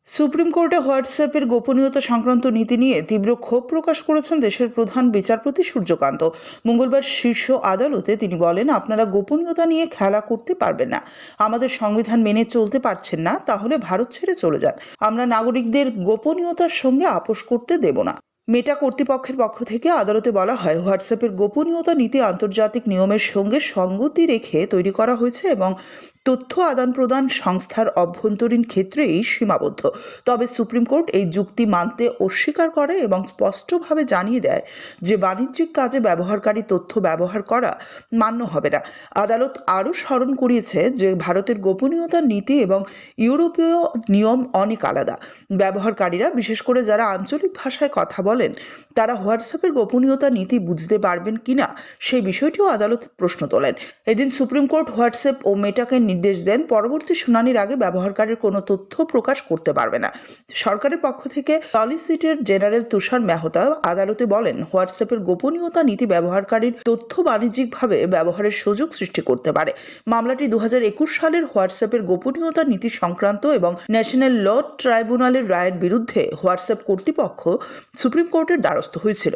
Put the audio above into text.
Supreme কোর্টে হোয়াটসঅ্যাপের গোপনীয়তা সংক্রান্ত নীতি নিয়ে তীব্র ক্ষোভ প্রকাশ করেছেন দেশের প্রধান বিচারপতি সূর্যকান্ত। মঙ্গলবার শীর্ষ আদালতে তিনি বলেন, আপনারা গোপনীয়তা নিয়ে খেলা করতে পারবেন না। আমাদের সংবিধান মেনে চলতে পারছেন না, তাহলে ভারত ছেড়ে চলে যান। আমরা নাগরিকদের গোপনীয়তার সঙ্গে আপোষ করতে দেব না। মেটা কর্তৃপক্ষের পক্ষ থেকে আদালতে বলা হয়, হোয়াটসঅ্যাপের গোপনীয়তা নীতি আন্তর্জাতিক নিয়মের সঙ্গে সঙ্গতি রেখে তৈরি করা হয়েছে এবং তথ্য আদান প্রদান সংস্থার অভ্যন্তরীণ ক্ষেত্রেই সীমাবদ্ধ। তবে সুপ্রিম কোর্ট এই যুক্তি মানতে অস্বীকার করে এবং স্পষ্টভাবে জানিয়ে দেয় যে বাণিজ্যিক কাজে ব্যবহারকারী তথ্য ব্যবহার করা মান্য হবে না। আদালত আরও স্মরণ করিয়েছে যে ভারতের গোপনীয়তা নীতি এবং ইউরোপীয় নিয়ম অনেক আলাদা। ব্যবহারকারীরা, বিশেষ করে যারা আঞ্চলিক ভাষায় কথা বলেন, তারা হোয়াটসঅ্যাপের গোপনীয়তা নীতি বুঝতে পারবেন কিনা সেই বিষয়টিও আদালত প্রশ্ন তোলেন। এদিন সুপ্রিম কোর্ট হোয়াটসঅ্যাপ ও মেটাকে নির্দেশ দেন, পরবর্তী শুনানির আগে ব্যবহারকারীর কোনো তথ্য প্রকাশ করতে পারবে না। সরকারের পক্ষ থেকে সলিসিটর জেনারেল তুষার মেহতা আদালতে বলেন, হোয়াটসঅ্যাপের গোপনীয়তা নীতি ব্যবহারকারীর তথ্য বাণিজ্যিকভাবে ব্যবহারের সুযোগ সৃষ্টি করতে পারে। মামলাটি 2021 সালের হোয়াটসঅ্যাপের গোপনীয়তা নীতি সংক্রান্ত এবং ন্যাশনাল ল ট্রাইব্যুনালের রায়ের বিরুদ্ধে হোয়াটসঅ্যাপ কর্তৃপক্ষ সুপ্রিম কোর্টের দ্বারস্থ হয়েছিল।